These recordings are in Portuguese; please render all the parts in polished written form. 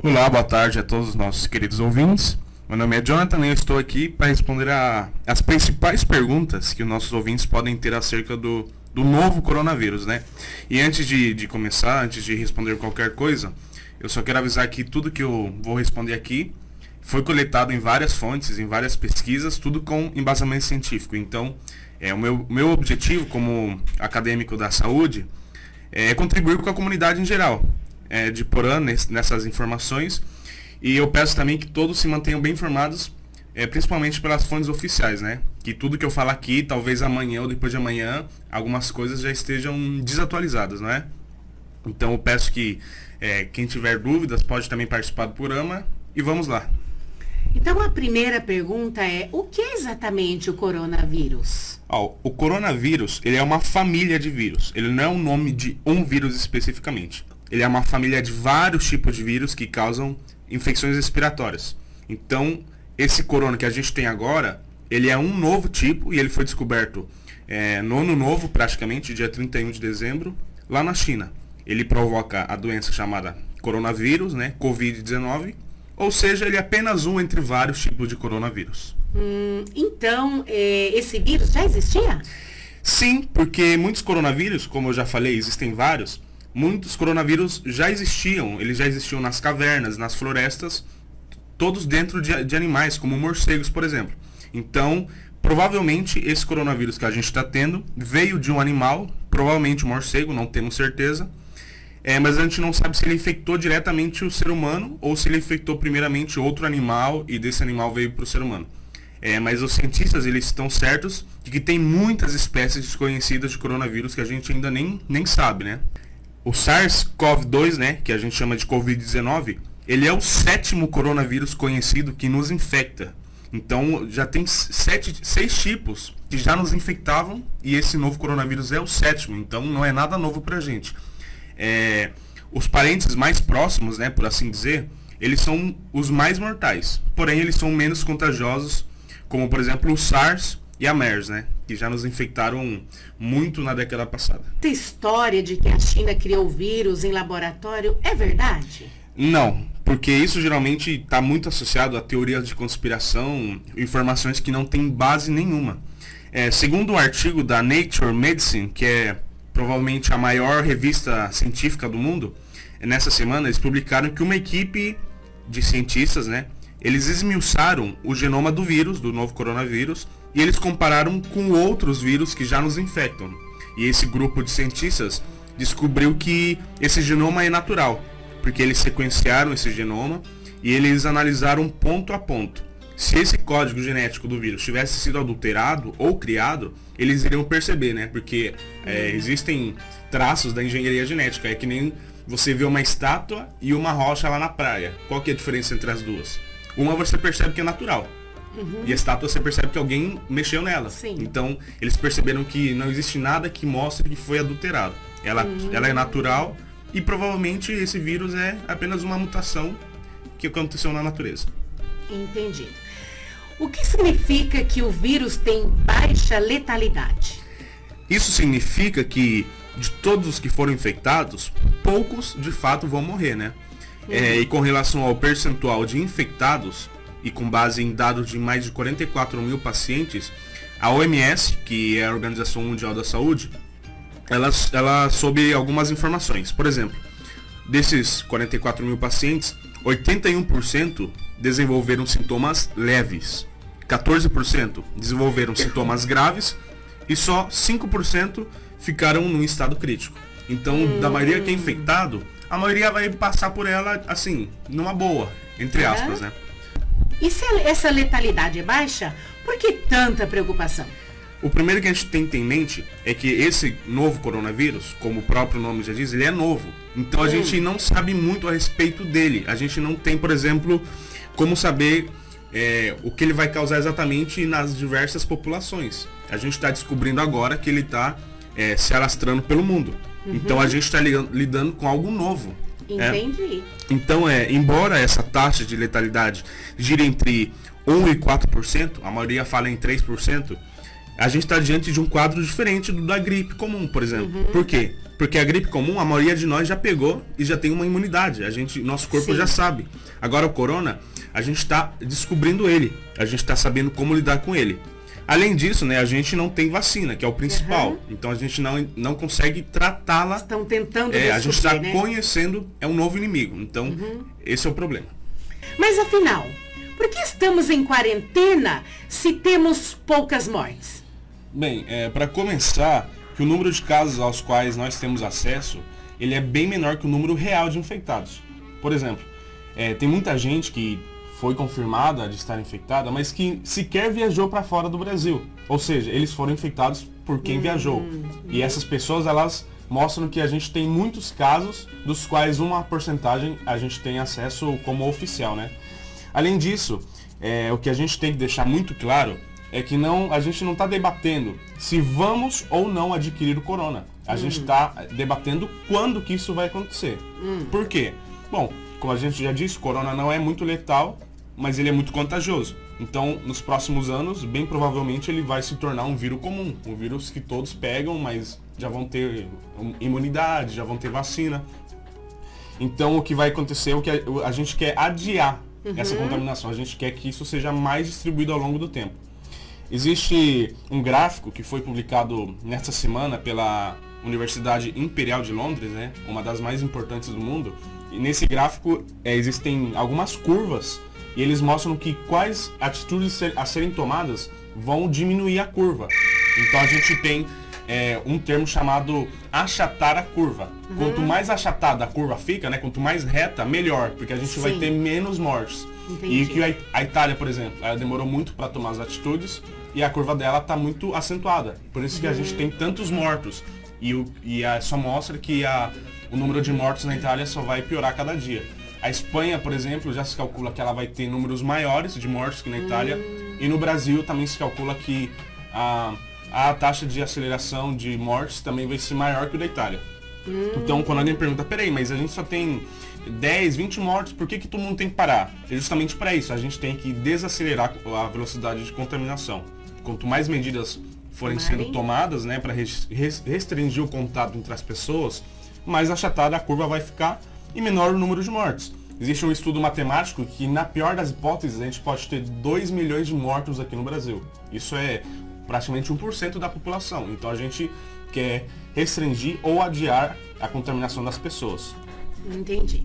Olá, boa tarde a todos os nossos queridos ouvintes. Meu nome é Jonathan e eu estou aqui para responder as principais perguntas que os nossos ouvintes podem ter acerca do novo coronavírus, né? E antes de começar, antes de responder qualquer coisa, eu só quero avisar que tudo que eu vou responder aqui foi coletado em várias fontes, em várias pesquisas, tudo com embasamento científico. Então, o meu objetivo como acadêmico da saúde é contribuir com a comunidade em geral, de Porã nessas informações, e eu peço também que todos se mantenham bem informados, principalmente pelas fontes oficiais, né? Que tudo que eu falar aqui, talvez amanhã ou depois de amanhã, algumas coisas já estejam desatualizadas, não é? Então eu peço que quem tiver dúvidas pode também participar do programa e vamos lá. Então a primeira pergunta é: o que é exatamente o coronavírus? O coronavírus, ele é uma família de vírus. Ele não é o nome de um vírus especificamente. Ele é uma família de vários tipos de vírus que causam infecções respiratórias. Então, esse corona que a gente tem agora, ele é um novo tipo e ele foi descoberto no ano novo, praticamente, dia 31 de dezembro, lá na China. Ele provoca a doença chamada coronavírus, né, Covid-19, ou seja, ele é apenas um entre vários tipos de coronavírus. Então, esse vírus já existia? Sim, porque muitos coronavírus, como eu já falei, existem vários. Muitos coronavírus já existiam, eles já existiam nas cavernas, nas florestas, todos dentro de animais, como morcegos, por exemplo. Então, provavelmente, esse coronavírus que a gente está tendo veio de um animal, provavelmente um morcego, não temos certeza, mas a gente não sabe se ele infectou diretamente o ser humano ou se ele infectou primeiramente outro animal e desse animal veio para o ser humano. Mas os cientistas, eles estão certos de que tem muitas espécies desconhecidas de coronavírus que a gente ainda nem sabe, né? O SARS-CoV-2, né, que a gente chama de Covid-19, ele é o 7º coronavírus conhecido que nos infecta. Então, já tem 6 tipos que já nos infectavam e esse novo coronavírus é o 7º. Então, não é nada novo pra gente. Os parentes mais próximos, né, por assim dizer, eles são os mais mortais. Porém, eles são menos contagiosos, como, por exemplo, o SARS e a MERS, né? Que já nos infectaram muito na década passada. Essa história de que a China criou o vírus em laboratório é verdade? Não, porque isso geralmente está muito associado a teorias de conspiração, informações que não têm base nenhuma. Segundo um artigo da Nature Medicine, que é provavelmente a maior revista científica do mundo, nessa semana eles publicaram que uma equipe de cientistas, né, eles esmiuçaram o genoma do vírus, do novo coronavírus, e eles compararam com outros vírus que já nos infectam. E esse grupo de cientistas descobriu que esse genoma é natural, porque eles sequenciaram esse genoma e eles analisaram ponto a ponto. Se esse código genético do vírus tivesse sido adulterado ou criado, eles iriam perceber, né? Porque existem traços da engenharia genética. É que nem você vê uma estátua e uma rocha lá na praia. Qual que é a diferença entre as duas? Uma você percebe que é natural. E a estátua você percebe que alguém mexeu nela. Sim. Então, eles perceberam que não existe nada que mostre que foi adulterado. Ela é natural e provavelmente esse vírus é apenas uma mutação que aconteceu na natureza. Entendi. O que significa que o vírus tem baixa letalidade? Isso significa que de todos os que foram infectados, poucos de fato vão morrer, né? E com relação ao percentual de infectados, e com base em dados de mais de 44 mil pacientes, a OMS, que é a Organização Mundial da Saúde, ela soube algumas informações. Por exemplo, desses 44 mil pacientes, 81% desenvolveram sintomas leves, 14% desenvolveram sintomas graves e só 5% ficaram num estado crítico. Então, da maioria que é infectado, a maioria vai passar por ela, assim, numa boa, entre aspas, né? E se essa letalidade é baixa, por que tanta preocupação? O primeiro que a gente tem que ter em mente é que esse novo coronavírus, como o próprio nome já diz, ele é novo. Então a gente não sabe muito a respeito dele. A gente não tem, por exemplo, como saber o que ele vai causar exatamente nas diversas populações. A gente está descobrindo agora que ele está se alastrando pelo mundo. Então a gente está lidando com algo novo. Entendi. Então, embora essa taxa de letalidade gire entre 1 e 4%, a maioria fala em 3%, a gente está diante de um quadro diferente do da gripe comum, por exemplo. Por quê? Porque a gripe comum, a maioria de nós já pegou e já tem uma imunidade. Nosso corpo já sabe. Agora o corona, a gente está descobrindo ele. A gente está sabendo como lidar com ele. Além disso, né, a gente não tem vacina, que é o principal. Então a gente não consegue tratá-la. Estão tentando descobrir, a gente está conhecendo, é um novo inimigo. Então, esse é o problema. Mas afinal, por que estamos em quarentena se temos poucas mortes? Bem, para começar, que o número de casos aos quais nós temos acesso, ele é bem menor que o número real de infectados. Por exemplo, tem muita gente que foi confirmada de estar infectada, mas que sequer viajou para fora do Brasil. Ou seja, eles foram infectados por quem viajou. E essas pessoas, elas mostram que a gente tem muitos casos, dos quais uma porcentagem a gente tem acesso como oficial, né? Além disso, o que a gente tem que deixar muito claro é que a gente não está debatendo se vamos ou não adquirir o corona. A gente está debatendo quando que isso vai acontecer. Por quê? Bom, como a gente já disse, o corona não é muito letal, mas ele é muito contagioso. Então, nos próximos anos, bem provavelmente ele vai se tornar um vírus comum. Um vírus que todos pegam, mas já vão ter imunidade, já vão ter vacina. Então, o que vai acontecer é que a gente quer adiar essa contaminação. A gente quer que isso seja mais distribuído ao longo do tempo. Existe um gráfico que foi publicado nesta semana pela Universidade Imperial de Londres, né, uma das mais importantes do mundo. E nesse gráfico existem algumas curvas e eles mostram que quais atitudes a serem tomadas vão diminuir a curva. Então a gente tem um termo chamado achatar a curva. Quanto mais achatada a curva fica, né, quanto mais reta, melhor, porque a gente vai ter menos mortes. Entendi. E que a Itália, por exemplo, ela demorou muito para tomar as atitudes e a curva dela está muito acentuada. Por isso que a gente tem tantos mortos. E só mostra que o número de mortos na Itália só vai piorar cada dia. A Espanha, por exemplo, já se calcula que ela vai ter números maiores de mortes que na Itália. E no Brasil também se calcula que a taxa de aceleração de mortes também vai ser maior que o da Itália. Então, quando alguém pergunta, peraí, mas a gente só tem 10, 20 mortos, por que todo mundo tem que parar? É justamente para isso, a gente tem que desacelerar a velocidade de contaminação. Quanto mais medidas forem sendo tomadas, né, para restringir o contato entre as pessoas, mais achatada a curva vai ficar e menor o número de mortes. Existe um estudo matemático que, na pior das hipóteses, a gente pode ter 2 milhões de mortos aqui no Brasil. Isso é praticamente 1% da população. Então a gente quer restringir ou adiar a contaminação das pessoas. Entendi.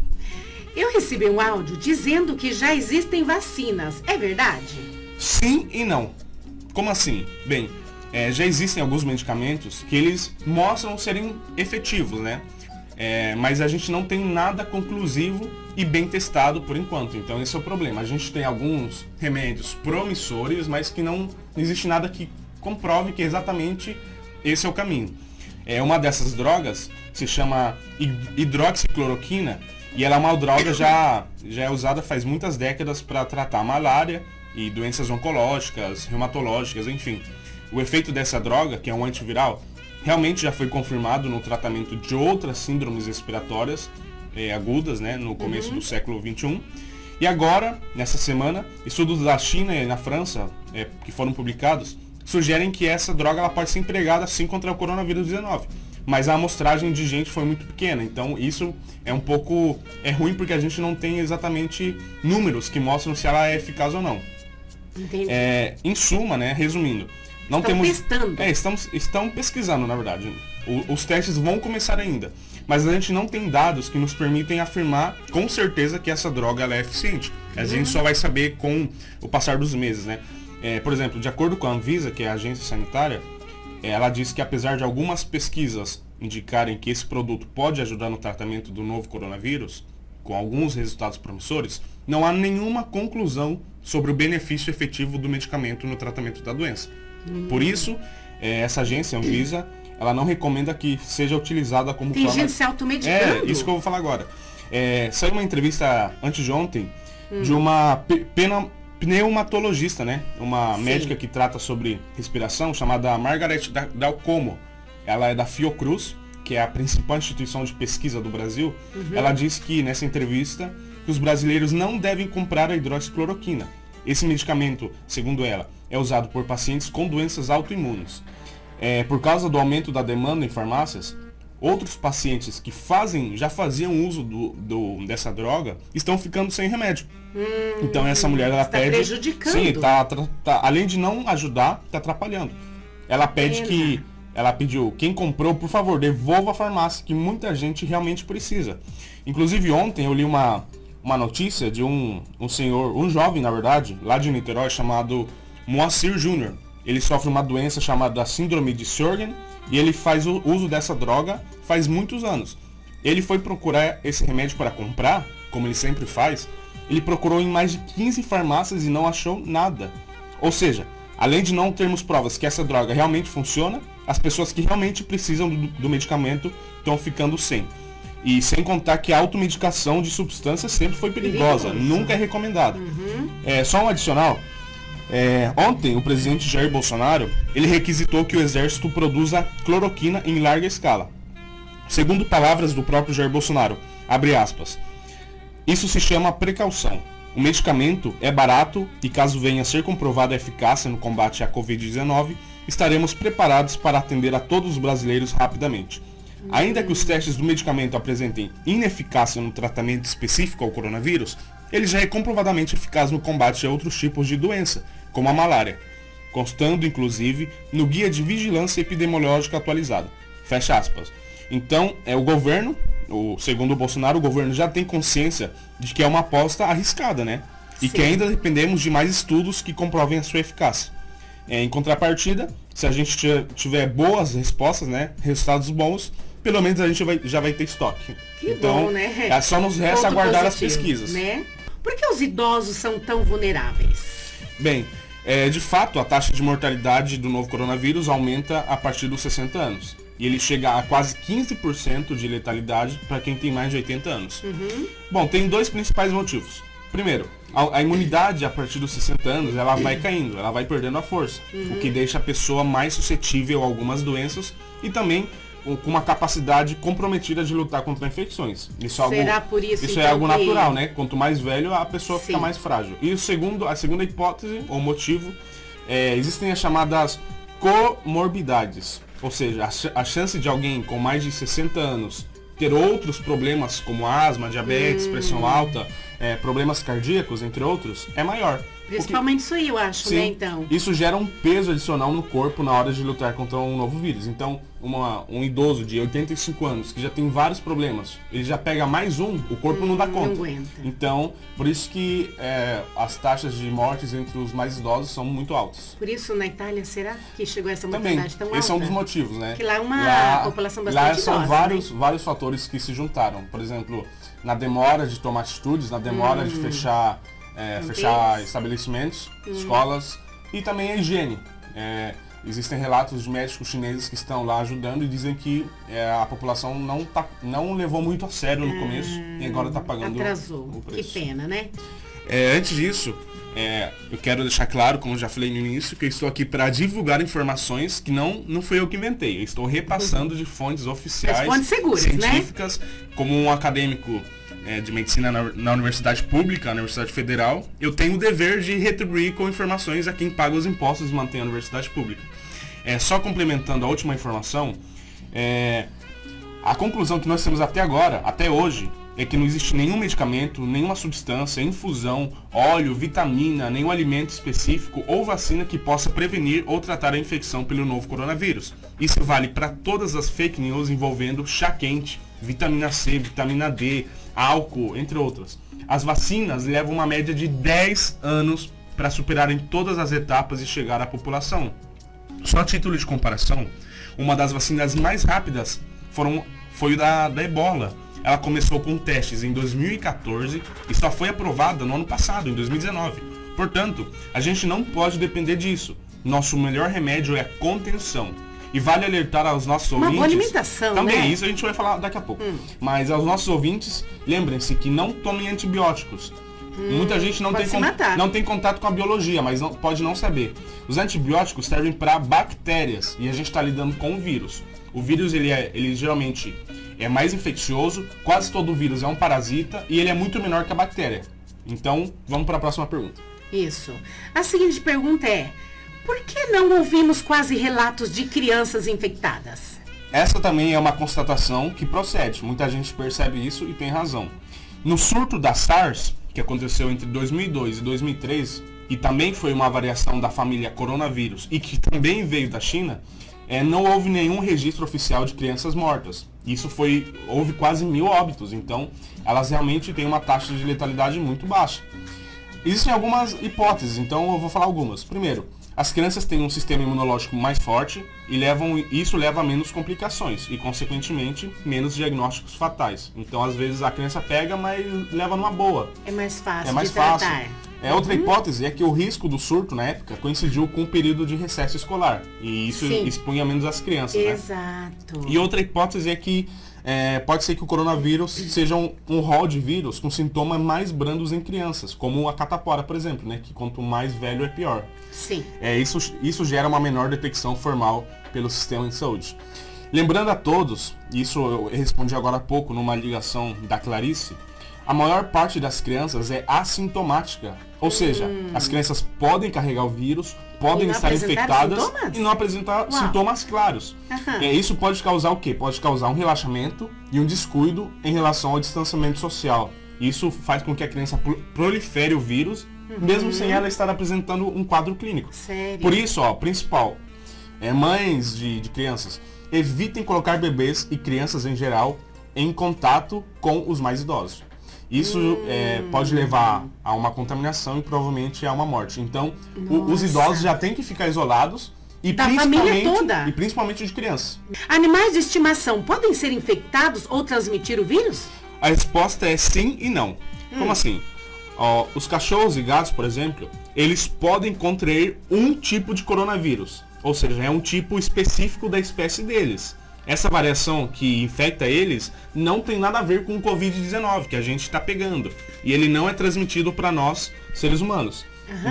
Eu recebi um áudio dizendo que já existem vacinas. É verdade? Sim e não. Como assim? Bem, já existem alguns medicamentos que eles mostram serem efetivos, né? Mas a gente não tem nada conclusivo e bem testado por enquanto. Então esse é o problema. A gente tem alguns remédios promissores, mas que não existe nada que comprove que exatamente esse é o caminho. Uma dessas drogas se chama hidroxicloroquina e ela é uma droga já é usada faz muitas décadas para tratar a malária e doenças oncológicas, reumatológicas, enfim. O efeito dessa droga, que é um antiviral, realmente já foi confirmado no tratamento de outras síndromes respiratórias agudas, né, no começo do século XXI. E agora, nessa semana, estudos da China e na França, que foram publicados, sugerem que essa droga ela pode ser empregada sim contra o coronavírus 19. Mas a amostragem de gente foi muito pequena, então isso é um pouco ruim porque a gente não tem exatamente números que mostram se ela é eficaz ou não. Entendi. Em suma, né, resumindo, não Estão temos. testando. Estão pesquisando, na verdade. Os testes vão começar ainda, mas a gente não tem dados que nos permitem afirmar com certeza que essa droga ela é eficiente. A gente só vai saber com o passar dos meses, né? Por exemplo, de acordo com a Anvisa, que é a agência sanitária, ela diz que apesar de algumas pesquisas indicarem que esse produto pode ajudar no tratamento do novo coronavírus, com alguns resultados promissores, não há nenhuma conclusão sobre o benefício efetivo do medicamento no tratamento da doença. Por isso, essa agência, Anvisa, ela não recomenda que seja utilizada como Tem forma... gente se automedicando. Isso que eu vou falar agora. Saiu uma entrevista antes de ontem de uma pneumatologista, né? Uma médica que trata sobre respiração, chamada Margaret Dalcomo. Ela é da Fiocruz, que é a principal instituição de pesquisa do Brasil. Ela disse que, nessa entrevista, que os brasileiros não devem comprar a hidroxicloroquina, Esse medicamento, segundo ela, é usado por pacientes com doenças autoimunes. Por causa do aumento da demanda em farmácias, outros pacientes que já faziam uso dessa droga estão ficando sem remédio. Então essa mulher, ela está pede... prejudicando. Sim, além de não ajudar, está atrapalhando. Ela pediu, quem comprou, por favor, devolva a farmácia, que muita gente realmente precisa. Inclusive ontem eu li uma notícia de um senhor, um jovem na verdade, lá de Niterói, chamado Moacir Júnior. Ele sofre uma doença chamada síndrome de Sjögren e ele faz o uso dessa droga faz muitos anos. Ele foi procurar esse remédio para comprar, como ele sempre faz. Ele procurou em mais de 15 farmácias e não achou nada. Ou seja, além de não termos provas que essa droga realmente funciona, as pessoas que realmente precisam do medicamento estão ficando sem. E sem contar que a automedicação de substâncias sempre foi perigosa, nunca é recomendado. Só um adicional. Ontem, o presidente Jair Bolsonaro, ele requisitou que o exército produza cloroquina em larga escala. Segundo palavras do próprio Jair Bolsonaro, abre aspas, isso se chama precaução. O medicamento é barato e caso venha a ser comprovada a eficácia no combate à Covid-19, estaremos preparados para atender a todos os brasileiros rapidamente. Ainda que os testes do medicamento apresentem ineficácia no tratamento específico ao coronavírus, ele já é comprovadamente eficaz no combate a outros tipos de doença, como a malária, constando inclusive no Guia de Vigilância Epidemiológica atualizado. Fecha aspas. Então, o governo, segundo o Bolsonaro, o governo já tem consciência de que é uma aposta arriscada, né? E que ainda dependemos de mais estudos que comprovem a sua eficácia. Em contrapartida, se a gente tiver boas respostas, né, resultados bons, pelo menos a gente já vai ter estoque. Então, bom, né? Só nos resta aguardar as pesquisas. Né? Por que os idosos são tão vulneráveis? Bem, de fato, a taxa de mortalidade do novo coronavírus aumenta a partir dos 60 anos. E ele chega a quase 15% de letalidade para quem tem mais de 80 anos. Bom, tem dois principais motivos. Primeiro, a imunidade a partir dos 60 anos, ela vai caindo, ela vai perdendo a força. O que deixa a pessoa mais suscetível a algumas doenças e também com uma capacidade comprometida de lutar contra infecções. Será por isso então, é algo natural, né? Quanto mais velho, a pessoa fica mais frágil. E a segunda hipótese, ou motivo, existem as chamadas comorbidades. Ou seja, a chance de alguém com mais de 60 anos ter outros problemas como asma, diabetes, pressão alta, problemas cardíacos, entre outros, é maior. Principalmente isso aí, eu acho, sim, né, então? Isso gera um peso adicional no corpo na hora de lutar contra um novo vírus. Então, um idoso de 85 anos que já tem vários problemas, ele já pega mais o corpo não dá conta. Não aguenta. Então, por isso que as taxas de mortes entre os mais idosos são muito altas. Por isso, na Itália, será que chegou essa mortalidade tão alta? Esse é um dos motivos, né? Que lá é uma população bastante idosa. Lá são vários fatores que se juntaram. Por exemplo, na demora de tomar atitudes, na demora de fechar estabelecimentos, escolas e também a higiene. Existem relatos de médicos chineses que estão lá ajudando e dizem que a população não levou muito a sério no começo e agora está pagando o preço. Que pena, né? Antes disso, eu quero deixar claro, como eu já falei no início, que eu estou aqui para divulgar informações que não foi eu que inventei. Eu estou repassando de fontes oficiais, fontes seguras, científicas, né? Como um acadêmico de medicina na Universidade Pública, na Universidade Federal, eu tenho o dever de retribuir com informações a quem paga os impostos e mantém a Universidade Pública. Só complementando a última informação, a conclusão que nós temos até hoje, é que não existe nenhum medicamento, nenhuma substância, infusão, óleo, vitamina, nenhum alimento específico ou vacina que possa prevenir ou tratar a infecção pelo novo coronavírus. Isso vale para todas as fake news envolvendo chá quente, vitamina C, vitamina D, álcool, entre outras. As vacinas levam uma média de 10 anos para superarem todas as etapas e chegar à população. Só a título de comparação, uma das vacinas mais rápidas foi da Ebola. Ela começou com testes em 2014 e só foi aprovada no ano passado, em 2019. Portanto, a gente não pode depender disso. Nosso melhor remédio é a contenção. E vale alertar aos nossos ouvintes... Uma boa alimentação, também, né? Isso a gente vai falar daqui a pouco. Mas aos nossos ouvintes, lembrem-se que não tomem antibióticos. Muita gente não tem contato com a biologia, mas pode não saber. Os antibióticos servem para bactérias e a gente está lidando com o vírus. O vírus, ele geralmente é mais infeccioso, quase todo vírus é um parasita e ele é muito menor que a bactéria. Então, vamos para a próxima pergunta. Isso. A seguinte pergunta é: por que não ouvimos quase relatos de crianças infectadas? Essa também é uma constatação que procede. Muita gente percebe isso e tem razão. No surto da SARS, que aconteceu entre 2002 e 2003, e também foi uma variação da família coronavírus e que também veio da China, não houve nenhum registro oficial de crianças mortas. Houve quase 1.000 óbitos, então elas realmente têm uma taxa de letalidade muito baixa. Existem algumas hipóteses, então eu vou falar algumas. Primeiro, as crianças têm um sistema imunológico mais forte e isso leva a menos complicações e, consequentemente, menos diagnósticos fatais. Então, às vezes, a criança pega, mas leva numa boa. É mais fácil de tratar. Outra hipótese é que o risco do surto, na época, coincidiu com o período de recesso escolar. E isso expunha menos as crianças, Exato. E outra hipótese é que pode ser que o coronavírus seja um rol de vírus com sintomas mais brandos em crianças, como a catapora, por exemplo, né? Que quanto mais velho é pior. Sim. Isso gera uma menor detecção formal pelo sistema de saúde. Lembrando a todos, isso eu respondi agora há pouco numa ligação da Clarice, a maior parte das crianças é assintomática. Ou seja, as crianças podem carregar o vírus, podem estar infectadas e não apresentar sintomas claros. Isso pode causar o quê? Pode causar um relaxamento e um descuido em relação ao distanciamento social. Isso faz com que a criança prolifere o vírus, mesmo sem ela estar apresentando um quadro clínico. Sério? Por isso, principal, mães de crianças, evitem colocar bebês e crianças em geral em contato com os mais idosos. Isso pode levar a uma contaminação e provavelmente a uma morte. Então, os idosos já têm que ficar isolados e da família toda. E principalmente de crianças. Animais de estimação podem ser infectados ou transmitir o vírus? A resposta é sim e não. Como assim? Os cachorros e gatos, por exemplo, eles podem contrair um tipo de coronavírus. Ou seja, é um tipo específico da espécie deles. Essa variação que infecta eles não tem nada a ver com o Covid-19 que a gente está pegando. E ele não é transmitido para nós, seres humanos.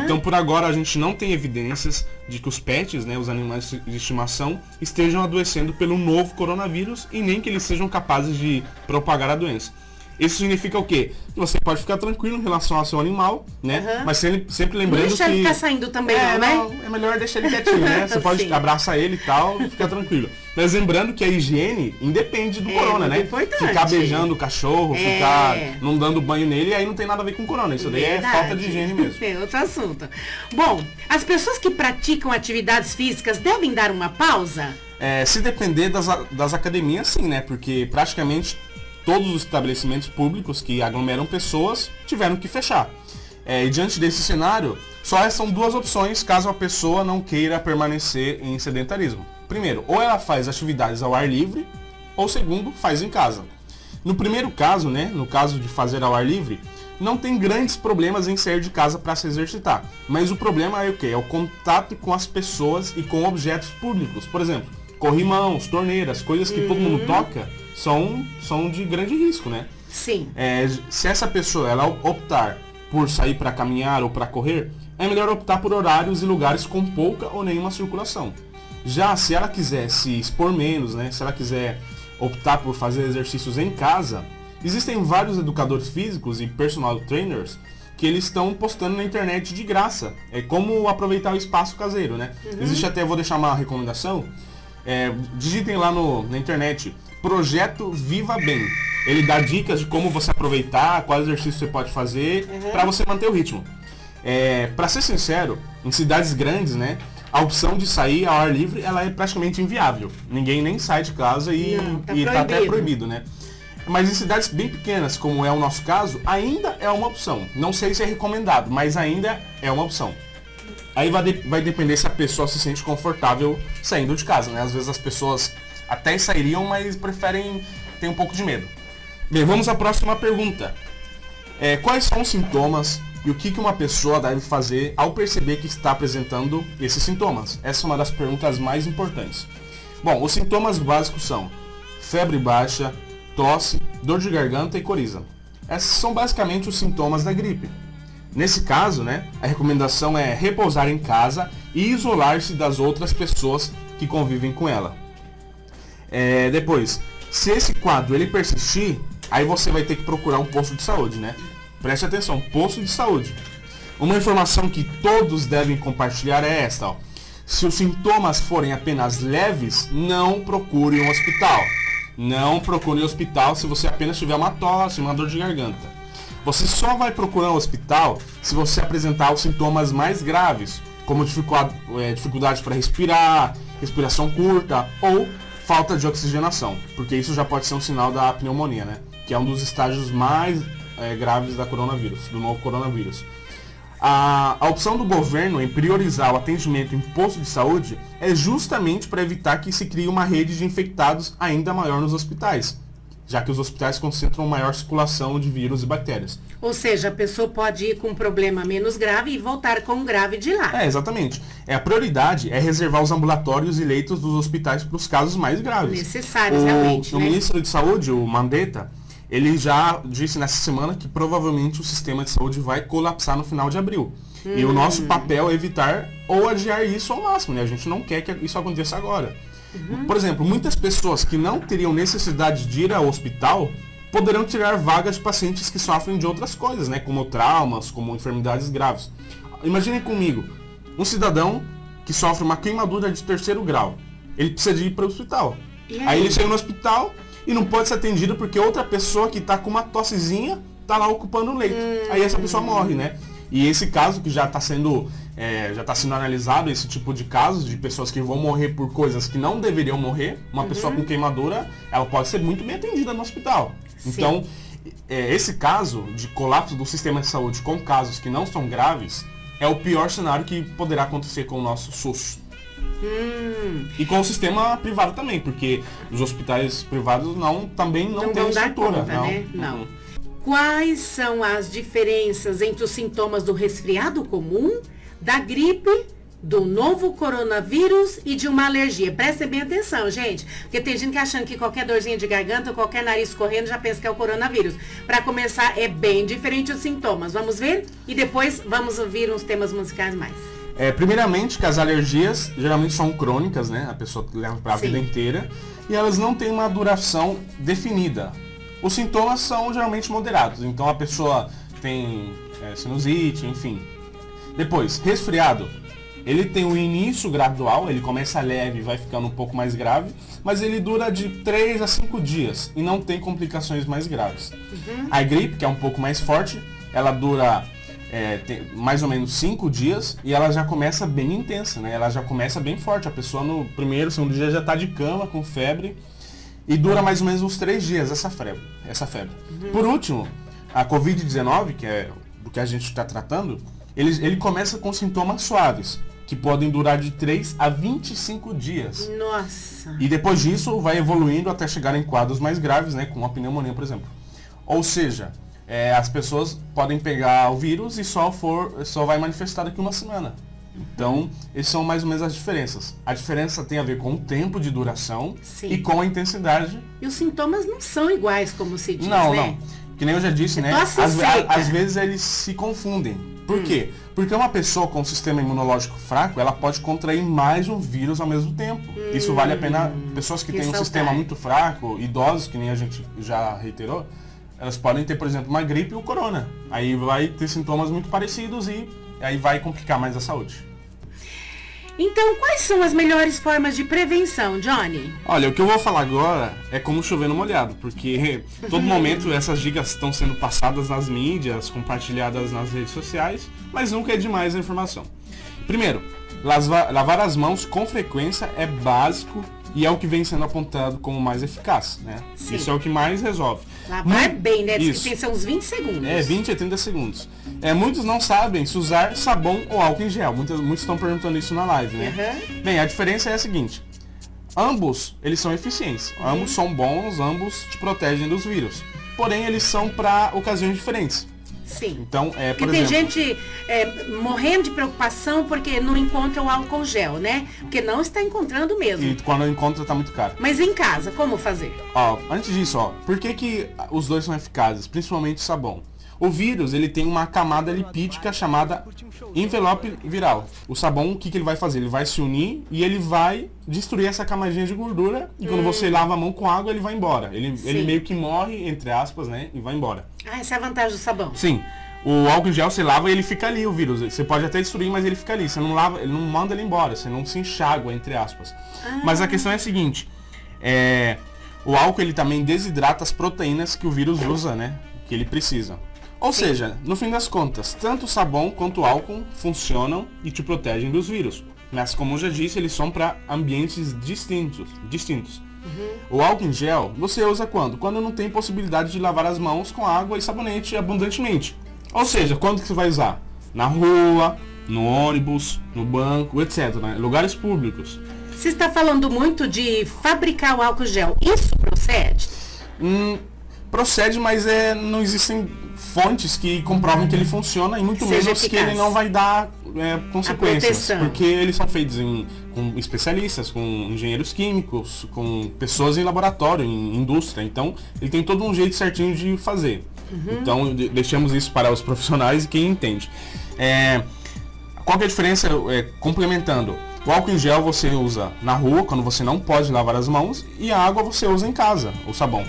Então, por agora, a gente não tem evidências de que os pets, né, os animais de estimação, estejam adoecendo pelo novo coronavírus e nem que eles sejam capazes de propagar a doença. Isso significa o quê? Que você pode ficar tranquilo em relação ao seu animal, né? Mas sempre lembrando que... Não deixa ele ficar saindo também, né? É melhor deixar ele quietinho, né? Você pode abraçar ele e tal e ficar tranquilo. Mas lembrando que a higiene independe do corona, né? Importante. Ficar beijando o cachorro, ficar não dando banho nele, aí não tem nada a ver com corona. Isso daí é falta de higiene mesmo. É outro assunto. Bom, as pessoas que praticam atividades físicas devem dar uma pausa? Se depender das academias, sim, né? Porque praticamente todos os estabelecimentos públicos que aglomeram pessoas tiveram que fechar. E diante desse cenário, só são duas opções caso a pessoa não queira permanecer em sedentarismo. Primeiro, ou ela faz atividades ao ar livre, ou segundo, faz em casa. No primeiro caso, né, no caso de fazer ao ar livre, não tem grandes problemas em sair de casa para se exercitar. Mas o problema é o quê? É o contato com as pessoas e com objetos públicos. Por exemplo, corrimãos, torneiras, coisas que todo mundo toca, são de grande risco, né? Sim. Se essa pessoa ela optar por sair para caminhar ou para correr, é melhor optar por horários e lugares com pouca ou nenhuma circulação. Já se ela quiser se expor menos, né? Se ela quiser optar por fazer exercícios em casa, existem vários educadores físicos e personal trainers que eles estão postando na internet de graça. É como aproveitar o espaço caseiro, né? Existe até, vou deixar uma recomendação, digitem lá na internet, Projeto Viva Bem. Ele dá dicas de como você aproveitar, quais exercícios você pode fazer para você manter o ritmo. Para ser sincero, em cidades grandes, né, a opção de sair ao ar livre ela é praticamente inviável. Ninguém nem sai de casa e tá até proibido, né? Mas em cidades bem pequenas, como é o nosso caso, ainda é uma opção. Não sei se é recomendado, mas ainda é uma opção. Aí vai depender se a pessoa se sente confortável saindo de casa, né? Às vezes as pessoas até sairiam, mas preferem ter um pouco de medo. Bem, vamos à próxima pergunta. Quais são os sintomas e o que uma pessoa deve fazer ao perceber que está apresentando esses sintomas? Essa é uma das perguntas mais importantes. Bom, os sintomas básicos são febre baixa, tosse, dor de garganta e coriza. Esses são basicamente os sintomas da gripe. Nesse caso, né, a recomendação é repousar em casa e isolar-se das outras pessoas que convivem com ela. Depois, se esse quadro ele persistir, aí você vai ter que procurar um posto de saúde, né? Preste atenção, posto de saúde. Uma informação que todos devem compartilhar é esta, ó. Se os sintomas forem apenas leves, não procure um hospital. Não procure um hospital se você apenas tiver uma tosse, uma dor de garganta. Você só vai procurar um hospital se você apresentar os sintomas mais graves, como dificuldade para respirar, respiração curta ou falta de oxigenação, porque isso já pode ser um sinal da pneumonia, né? Que é um dos estágios mais graves do novo coronavírus. A opção do governo em priorizar o atendimento em posto de saúde é justamente para evitar que se crie uma rede de infectados ainda maior nos hospitais, já que os hospitais concentram maior circulação de vírus e bactérias. Ou seja, a pessoa pode ir com um problema menos grave e voltar com um grave de lá. Exatamente. A prioridade é reservar os ambulatórios e leitos dos hospitais para os casos mais graves. Necessários, realmente. O ministro de Saúde, o Mandetta, ele já disse nessa semana que provavelmente o sistema de saúde vai colapsar no final de abril. E o nosso papel é evitar ou adiar isso ao máximo, né? A gente não quer que isso aconteça agora. Por exemplo, muitas pessoas que não teriam necessidade de ir ao hospital poderão tirar vagas de pacientes que sofrem de outras coisas, né? Como traumas, como enfermidades graves. Imaginem comigo, um cidadão que sofre uma queimadura de 3º grau. Ele precisa de ir para o hospital. Aí ele chega no hospital e não pode ser atendido porque outra pessoa que está com uma tossezinha está lá ocupando o leito. Aí essa pessoa morre, né? E esse caso que já está sendo analisado, esse tipo de casos de pessoas que vão morrer por coisas que não deveriam morrer, uma pessoa com queimadura, ela pode ser muito bem atendida no hospital. Sim. Então, esse caso de colapso do sistema de saúde com casos que não são graves é o pior cenário que poderá acontecer com o nosso SUS. E com o sistema privado também, porque os hospitais privados também não têm estrutura. Conta, né? Não. Quais são as diferenças entre os sintomas do resfriado comum, da gripe, do novo coronavírus e de uma alergia? Prestem bem atenção, gente, porque tem gente que achando que qualquer dorzinha de garganta, qualquer nariz correndo já pensa que é o coronavírus. Para começar, é bem diferente os sintomas. Vamos ver? E depois vamos ouvir uns temas musicais mais. Primeiramente, que as alergias geralmente são crônicas, né? A pessoa leva para a vida inteira e elas não têm uma duração definida. Os sintomas são geralmente moderados, então a pessoa tem sinusite, enfim. Depois, resfriado, ele tem um início gradual, ele começa leve e vai ficando um pouco mais grave, mas ele dura de 3 a 5 dias e não tem complicações mais graves. A gripe, que é um pouco mais forte, ela dura tem mais ou menos 5 dias e ela já começa bem intensa, né? Ela já começa bem forte, a pessoa no primeiro, segundo dia já está de cama com febre. E dura mais ou menos uns 3 dias essa febre. Por último, a Covid-19, que é do que a gente está tratando, ele começa com sintomas suaves, que podem durar de 3 a 25 dias. Nossa! E depois disso vai evoluindo até chegar em quadros mais graves, né, como a pneumonia, por exemplo. Ou seja, as pessoas podem pegar o vírus e só vai manifestar daqui uma semana. Então, essas são mais ou menos as diferenças. A diferença tem a ver com o tempo de duração e com a intensidade. E os sintomas não são iguais, como se diz, não, né? Não. Que nem eu já disse, né? Às vezes eles se confundem. Por quê? Porque uma pessoa com um sistema imunológico fraco, ela pode contrair mais um vírus ao mesmo tempo. Isso vale a pena. Pessoas que têm um sistema muito fraco, idosos, que nem a gente já reiterou, elas podem ter, por exemplo, uma gripe ou corona. Aí vai ter sintomas muito parecidos e aí vai complicar mais a saúde. Então, quais são as melhores formas de prevenção, Johnny? Olha, o que eu vou falar agora é como chover no molhado, porque todo momento essas dicas estão sendo passadas nas mídias, compartilhadas nas redes sociais, mas nunca é demais a informação. Primeiro, lavar as mãos com frequência é básico e é o que vem sendo apontado como mais eficaz, né? Sim. Isso é o que mais resolve. Lavar bem, né? Isso. Tem que ser uns 20 segundos. 20 a 30 segundos. Muitos não sabem se usar sabão ou álcool em gel. Muitos estão perguntando isso na live, né? Bem, a diferença é a seguinte. Ambos, eles são eficientes. Ambos são bons, ambos te protegem dos vírus. Porém, eles são para ocasiões diferentes. Sim. Então, por exemplo, tem gente morrendo de preocupação porque não encontra o álcool gel, né? Porque não está encontrando mesmo. E quando encontra está muito caro. Mas em casa, como fazer? Antes disso, por que os dois são eficazes? Principalmente o sabão. O vírus, ele tem uma camada lipídica chamada envelope viral. O sabão, o que ele vai fazer? Ele vai se unir e ele vai destruir essa camadinha de gordura e quando você lava a mão com água, ele vai embora. Ele meio que morre, entre aspas, né? E vai embora. Essa é a vantagem do sabão. Sim. O álcool em gel você lava e ele fica ali, o vírus. Você pode até destruir, mas ele fica ali. Você não lava, ele não manda ele embora, você não se enxágua, entre aspas. Mas a questão é a seguinte, o álcool ele também desidrata as proteínas que o vírus usa, né? Que ele precisa. Ou seja, no fim das contas, tanto o sabão quanto o álcool funcionam e te protegem dos vírus. Mas como eu já disse, eles são para ambientes distintos. O álcool em gel, você usa quando? Quando não tem possibilidade de lavar as mãos com água e sabonete abundantemente. Ou seja, quando que você vai usar? Na rua, no ônibus, no banco, etc. Né? Lugares públicos. Você está falando muito de fabricar o álcool gel. Isso procede? Procede, mas não existem fontes que comprovam que ele funciona e muito menos eficaz. Que ele não vai dar consequências. Porque eles são feitos com especialistas, com engenheiros químicos, com pessoas em laboratório, em indústria. Então, ele tem todo um jeito certinho de fazer. Então, deixamos isso para os profissionais e quem entende. Qual que é a diferença, complementando? O álcool em gel você usa na rua, quando você não pode lavar as mãos, e a água você usa em casa, o sabão.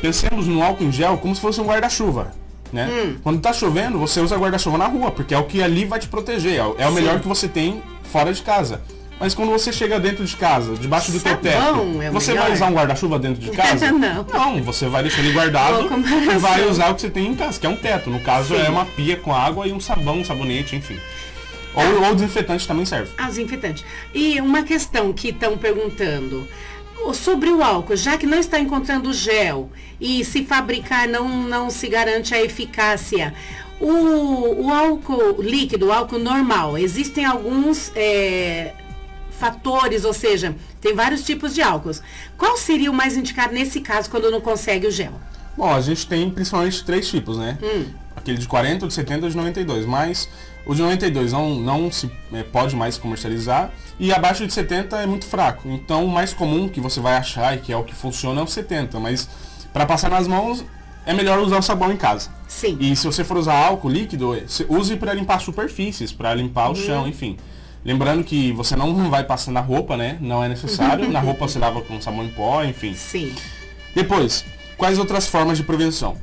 Pensemos no álcool em gel como se fosse um guarda-chuva, né? Quando está chovendo, você usa guarda-chuva na rua, porque é o que ali vai te proteger, é o melhor que você tem fora de casa. Mas quando você chega dentro de casa, debaixo do teu teto, você vai usar um guarda-chuva dentro de casa? Não, você vai deixar ele guardado e vai usar o que você tem em casa, que é um teto. No caso, é uma pia com água e um sabão, um sabonete, enfim. Ou desinfetante também serve. Desinfetante. E uma questão que estão perguntando. Sobre o álcool, já que não está encontrando gel e se fabricar não se garante a eficácia, o álcool líquido, o álcool normal, existem alguns fatores, ou seja, tem vários tipos de álcools. Qual seria o mais indicado nesse caso quando não consegue o gel? Bom, a gente tem principalmente 3 tipos, né? Aquele de 40, de 70 e de 92, mas o de 92 não se pode mais comercializar e abaixo de 70 é muito fraco. Então o mais comum que você vai achar e que é o que funciona é o 70, mas para passar nas mãos é melhor usar o sabão em casa. Sim. E se você for usar álcool líquido, use para limpar superfícies, para limpar o chão, enfim. Lembrando que você não vai passar na roupa, né? Não é necessário. Na roupa você lava com sabão em pó, enfim. Sim. Depois, quais outras formas de prevenção?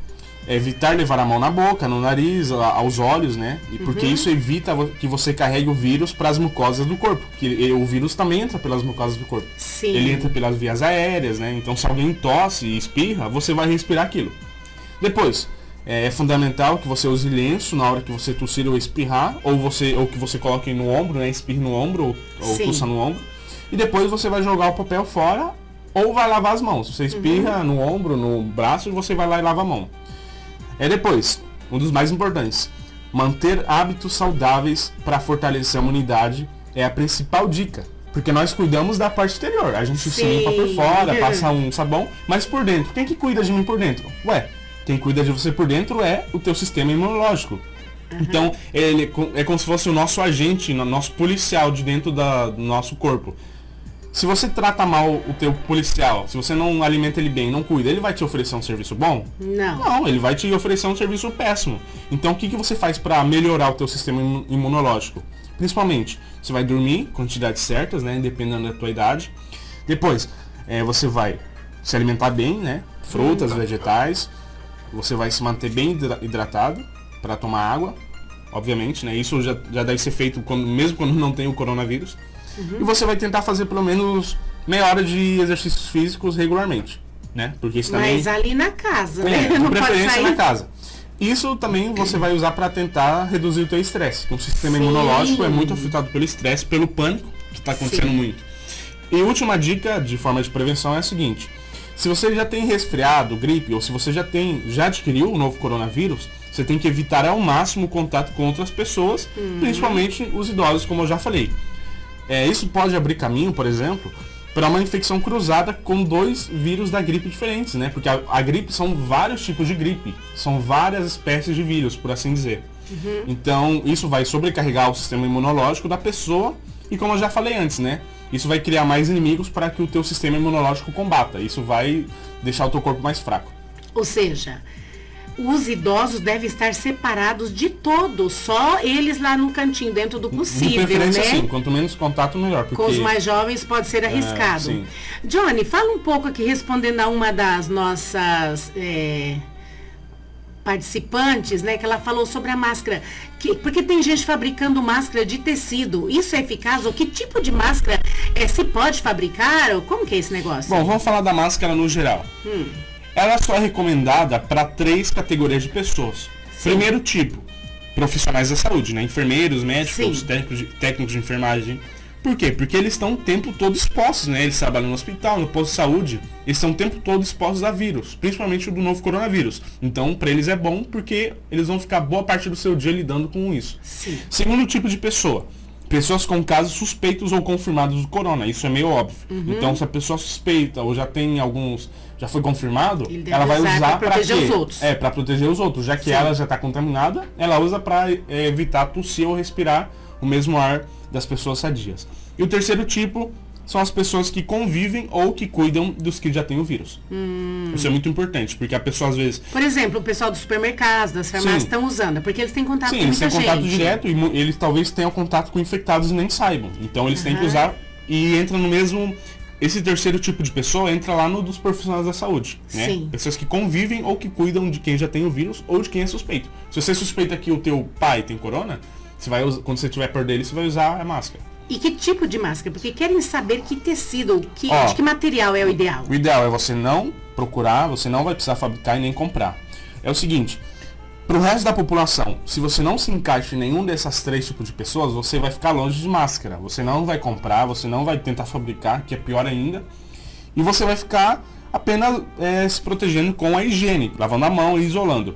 Evitar levar a mão na boca, no nariz, aos olhos, né? E porque isso evita que você carregue o vírus para as mucosas do corpo. Que o vírus também entra pelas mucosas do corpo. Sim. Ele entra pelas vias aéreas, né? Então se alguém tosse e espirra, você vai respirar aquilo. Depois, é fundamental que você use lenço na hora que você tossir ou espirrar, ou que você coloque no ombro, né? Espirre no ombro ou tossa no ombro. E depois você vai jogar o papel fora ou vai lavar as mãos. Você espirra no ombro, no braço e você vai lá e lava a mão. Depois, um dos mais importantes, manter hábitos saudáveis para fortalecer a imunidade é a principal dica. Porque nós cuidamos da parte exterior. A gente se limpa por fora, passa um sabão, mas por dentro, quem que cuida de mim por dentro? Quem cuida de você por dentro é o teu sistema imunológico. Então, ele é como se fosse o nosso agente, o nosso policial de dentro do nosso corpo. Se você trata mal o teu policial, se você não alimenta ele bem, não cuida, ele vai te oferecer um serviço bom? Não, ele vai te oferecer um serviço péssimo. Então o que você faz para melhorar o teu sistema imunológico? Principalmente, você vai dormir quantidades certas, né, dependendo da tua idade. Depois, você vai se alimentar bem, né, frutas, vegetais. Você vai se manter bem hidratado para tomar água, obviamente, né, isso já deve ser feito mesmo quando não tem o coronavírus. E você vai tentar fazer pelo menos meia hora de exercícios físicos regularmente, né? Porque isso também... Mas ali na casa, né? De preferência na casa. Isso também você vai usar para tentar reduzir o teu estresse. O sistema imunológico é muito afetado pelo estresse, pelo pânico, que está acontecendo muito. E a última dica de forma de prevenção é a seguinte. Se você já tem resfriado, gripe, ou se você já adquiriu o novo coronavírus, você tem que evitar ao máximo o contato com outras pessoas, principalmente os idosos, como eu já falei. Isso pode abrir caminho, por exemplo, para uma infecção cruzada com 2 vírus da gripe diferentes, né? Porque a gripe são vários tipos de gripe, são várias espécies de vírus, por assim dizer. Então, isso vai sobrecarregar o sistema imunológico da pessoa e, como eu já falei antes, né? Isso vai criar mais inimigos para que o teu sistema imunológico combata. Isso vai deixar o teu corpo mais fraco. Ou seja, os idosos devem estar separados de todos, só eles lá no cantinho, dentro do possível, de preferência, né? Sim, quanto menos contato, melhor. Porque... Com os mais jovens pode ser arriscado. Sim. Johnny, fala um pouco aqui, respondendo a uma das nossas participantes, né, que ela falou sobre a máscara, porque tem gente fabricando máscara de tecido. Isso é eficaz? Ou que tipo de máscara se pode fabricar? Ou como que é esse negócio? Bom, vamos falar da máscara no geral. Ela só é recomendada para 3 categorias de pessoas. Sim. Primeiro tipo, profissionais da saúde, né? Enfermeiros, médicos, Sim. técnicos de enfermagem. Por quê? Porque eles estão o tempo todo expostos, né? Eles trabalham no hospital, no posto de saúde, eles estão o tempo todo expostos a vírus, principalmente o do novo coronavírus. Então, para eles é bom porque eles vão ficar boa parte do seu dia lidando com isso. Sim. Segundo tipo de pessoa, pessoas com casos suspeitos ou confirmados do corona. Isso é meio óbvio. Então, se a pessoa suspeita ou já tem alguns, já foi confirmado, ela vai usar para proteger os outros. Para proteger os outros. Já que Sim. ela já está contaminada, ela usa para evitar tossir ou respirar o mesmo ar das pessoas sadias. E o terceiro tipo são as pessoas que convivem ou que cuidam dos que já têm o vírus. Isso é muito importante, porque a pessoa às vezes... Por exemplo, o pessoal dos supermercados, das farmácias estão usando, porque eles têm contato com eles muita têm contato gente. direto e eles talvez tenham contato com infectados e nem saibam. Então eles têm que usar e entra no mesmo... Esse terceiro tipo de pessoa entra lá no dos profissionais da saúde, né? Sim. Pessoas que convivem ou que cuidam de quem já tem o vírus ou de quem é suspeito. Se você suspeita que o teu pai tem corona, você vai usar, quando você estiver perto dele, você vai usar a máscara. E que tipo de máscara? Porque querem saber que tecido, de Ó, que material é o ideal. O ideal é você não procurar, você não vai precisar fabricar e nem comprar. É o seguinte, para o resto da população, se você não se encaixa em nenhum dessas 3 tipos de pessoas, você vai ficar longe de máscara. Você não vai comprar, você não vai tentar fabricar, que é pior ainda. E você vai ficar apenas se protegendo com a higiene, lavando a mão e isolando.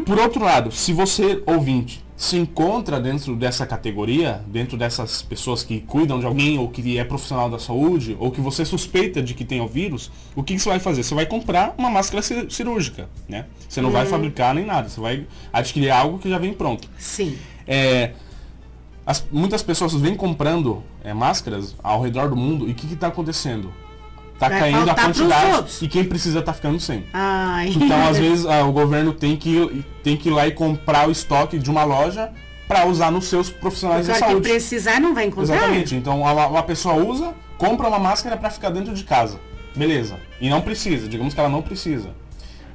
Por outro lado, se você, ouvinte, se encontra dentro dessa categoria, dentro dessas pessoas que cuidam de alguém, ou que é profissional da saúde, ou que você suspeita de que tem o vírus, o que você vai fazer? Você vai comprar uma máscara cirúrgica, né? Você não vai fabricar nem nada, você vai adquirir algo que já vem pronto. Sim. Muitas pessoas vêm comprando máscaras ao redor do mundo, e o que está acontecendo? Tá Vai caindo a faltar pros quantidade outros. e quem precisa tá ficando sem. Ai. Então, às vezes, o governo tem que ir lá e comprar o estoque de uma loja para usar nos seus profissionais da Agora que saúde. precisar não vai encontrar. Exatamente. Então, uma pessoa usa, compra uma máscara para ficar dentro de casa. Beleza. E não precisa. Digamos que ela não precisa.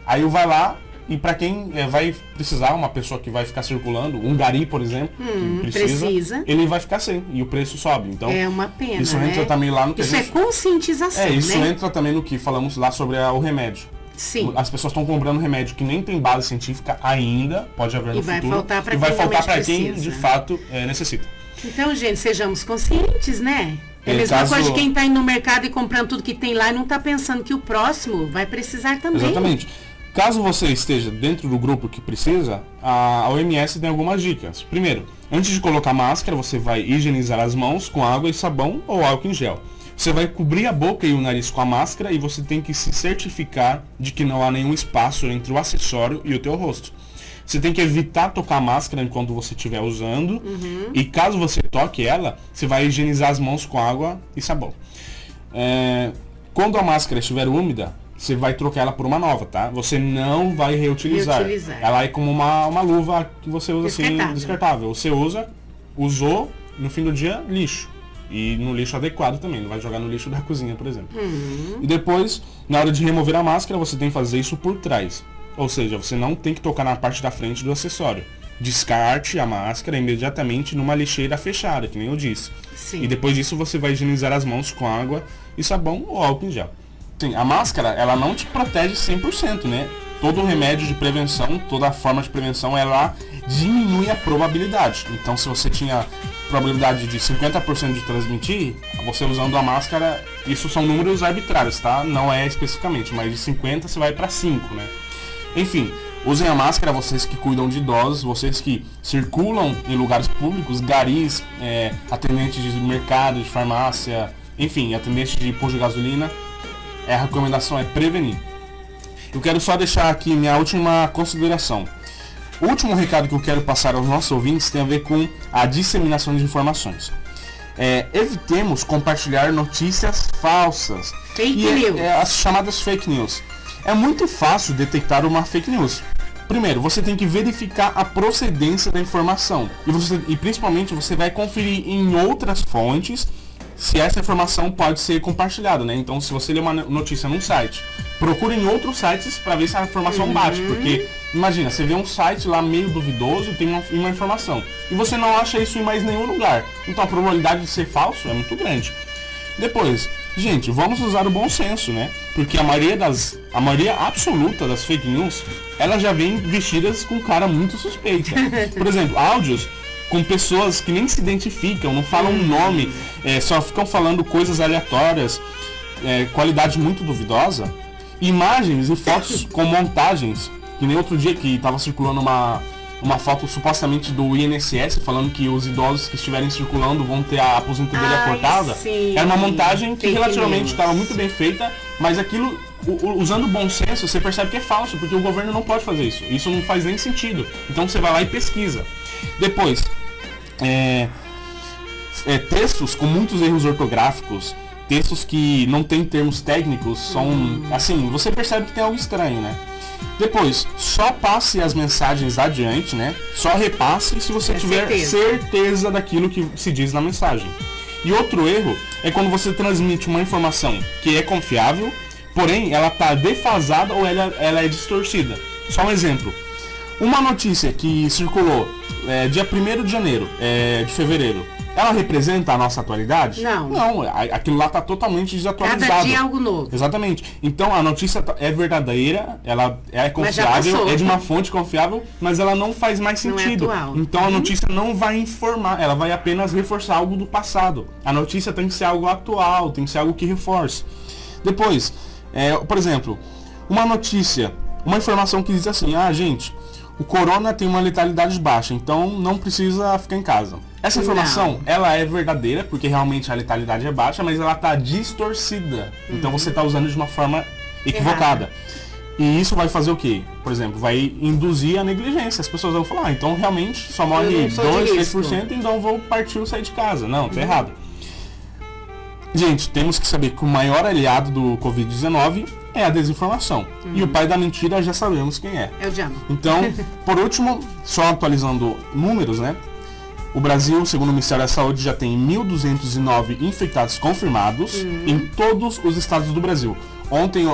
Aí vai lá e para quem vai precisar, uma pessoa que vai ficar circulando, um gari, por exemplo, que precisa, ele vai ficar sem. E o preço sobe. Então, é uma pena, isso entra também lá no que isso é conscientização, isso né? entra também no que falamos lá sobre o remédio. Sim. As pessoas estão comprando remédio que nem tem base científica ainda, pode haver no futuro. E vai faltar para quem quem de fato necessita. Então, gente, sejamos conscientes, né? É a mesma caso... coisa de quem está indo no mercado e comprando tudo que tem lá e não está pensando que o próximo vai precisar também. Exatamente. Caso você esteja dentro do grupo que precisa, a OMS tem algumas dicas. Primeiro, antes de colocar máscara, você vai higienizar as mãos com água e sabão ou álcool em gel. Você vai cobrir a boca e o nariz com a máscara e você tem que se certificar de que não há nenhum espaço entre o acessório e o teu rosto. Você tem que evitar tocar a máscara enquanto você estiver usando. E caso você toque ela, você vai higienizar as mãos com água e sabão. Quando a máscara estiver úmida, você vai trocar ela por uma nova, tá? Você não vai reutilizar. Ela é como uma luva que você usa assim, descartável. Você usou, no fim do dia, lixo. E no lixo adequado também, não vai jogar no lixo da cozinha, por exemplo. E depois, na hora de remover a máscara, você tem que fazer isso por trás. Ou seja, você não tem que tocar na parte da frente do acessório. Descarte a máscara imediatamente numa lixeira fechada, que nem eu disse. Sim. E depois disso você vai higienizar as mãos com água e sabão ou álcool em gel. Sim, a máscara, ela não te protege 100%, né? Todo remédio de prevenção, toda forma de prevenção, ela diminui a probabilidade. Então, se você tinha probabilidade de 50% de transmitir, você usando a máscara, isso são números arbitrários, tá? Não é especificamente, mas de 50 você vai para 5, né? Enfim, usem a máscara, vocês que cuidam de idosos, vocês que circulam em lugares públicos, garis, atendentes de mercado, de farmácia, enfim, atendentes de posto de gasolina. A recomendação é prevenir. Eu quero só deixar aqui minha última consideração. O último recado que eu quero passar aos nossos ouvintes tem a ver com a disseminação de informações. Evitemos compartilhar notícias falsas. Fake news. As chamadas fake news. É muito fácil detectar uma fake news. Primeiro, você tem que verificar a procedência da informação. E principalmente você vai conferir em outras fontes se essa informação pode ser compartilhada, né? Então, se você lê uma notícia num site, procure em outros sites para ver se a informação bate, porque imagina, você vê um site lá meio duvidoso, tem uma informação, e você não acha isso em mais nenhum lugar. Então, a probabilidade de ser falso é muito grande. Depois, gente, vamos usar o bom senso, né? Porque a maioria absoluta das fake news, elas já vêm vestidas com cara muito suspeita. Por exemplo, áudios com pessoas que nem se identificam, não falam um nome, só ficam falando coisas aleatórias, qualidade muito duvidosa. Imagens e fotos com montagens, que nem outro dia que estava circulando uma foto supostamente do INSS falando que os idosos que estiverem circulando vão ter a aposentadoria cortada. Sim. Era uma montagem que relativamente estava muito bem feita, mas aquilo, usando bom senso, você percebe que é falso, porque o governo não pode fazer isso. Isso não faz nem sentido. Então você vai lá e pesquisa. Depois, textos com muitos erros ortográficos, textos que não tem termos técnicos, são, assim, você percebe que tem algo estranho, né? Depois, só passe as mensagens adiante, né? Só repasse se você tiver certeza daquilo que se diz na mensagem. E outro erro é quando você transmite uma informação que é confiável, porém ela está defasada ou ela é distorcida. Só um exemplo. Uma notícia que circulou dia 1º de janeiro, de fevereiro, ela representa a nossa atualidade? Não. Não, aquilo lá está totalmente desatualizado. Cada dia é algo novo. Exatamente. Então a notícia é verdadeira, ela é confiável, é de uma fonte confiável, mas ela não faz mais sentido. Não é atual. Então a notícia não vai informar, ela vai apenas reforçar algo do passado. A notícia tem que ser algo atual, tem que ser algo que reforce. Depois, por exemplo, uma notícia, uma informação que diz assim, gente, o corona tem uma letalidade baixa, então não precisa ficar em casa. Essa informação, ela é verdadeira, porque realmente a letalidade é baixa, mas ela está distorcida. Então você está usando de uma forma equivocada. E isso vai fazer o quê? Por exemplo, vai induzir a negligência. As pessoas vão falar, então realmente só morre 2, 3%, então vou partir ou sair de casa. Não, tá errado. Gente, temos que saber que o maior aliado do Covid-19 é a desinformação. E o pai da mentira já sabemos quem é. É o diabo. Então, por último, só atualizando números, né? O Brasil, segundo o Ministério da Saúde, já tem 1.209 infectados confirmados em todos os estados do Brasil. Ontem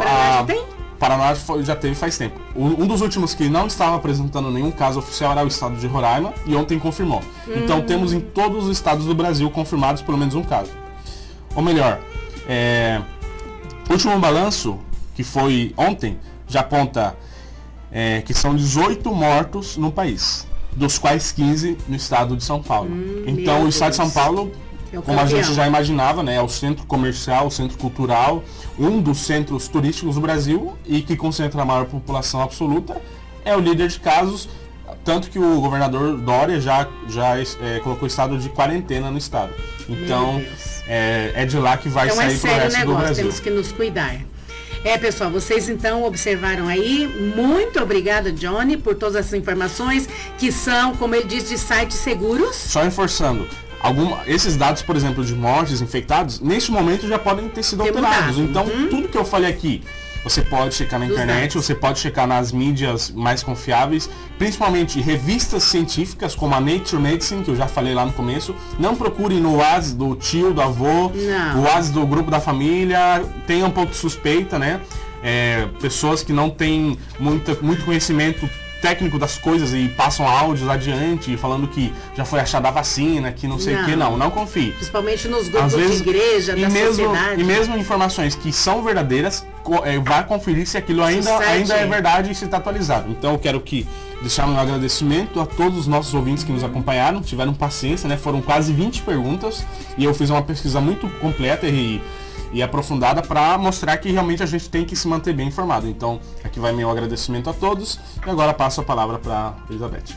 Paraná já teve faz tempo. Um dos últimos que não estava apresentando nenhum caso oficial era o estado de Roraima e ontem confirmou. Então temos em todos os estados do Brasil confirmados pelo menos um caso. Ou melhor, o último balanço, que foi ontem, já aponta que são 18 mortos no país, dos quais 15 no estado de São Paulo. Então o estado de São Paulo, como a gente já imaginava, né, é o centro comercial, o centro cultural, um dos centros turísticos do Brasil e que concentra a maior população absoluta, é o líder de casos, tanto que o governador Dória já colocou o estado de quarentena no estado. Então é de lá que vai sair pro resto do Brasil. Temos que nos cuidar. Pessoal, vocês então observaram aí. Muito obrigada, Johnny, por todas essas informações que são, como ele diz, de sites seguros. Só reforçando, esses dados, por exemplo, de mortes, infectados, neste momento já podem ter sido alterados. Então, tudo que eu falei aqui, você pode checar na internet, você pode checar nas mídias mais confiáveis, principalmente revistas científicas como a Nature Medicine, que eu já falei lá no começo. Não procure no WhatsApp do tio, do avô, o WhatsApp do grupo da família, tenha um pouco de suspeita, né? Pessoas que não têm muito conhecimento técnico das coisas e passam áudios adiante falando que já foi achada a vacina, que não sei o que, não confie. Principalmente nos grupos de igreja, da sociedade. E mesmo informações que são verdadeiras, vai conferir se aquilo ainda é verdade e se está atualizado. Então eu quero deixar meu agradecimento a todos os nossos ouvintes que nos acompanharam, tiveram paciência, né? Foram quase 20 perguntas e eu fiz uma pesquisa muito completa e aprofundada para mostrar que realmente a gente tem que se manter bem informado. Então, aqui vai meu agradecimento a todos e agora passo a palavra para Elizabeth.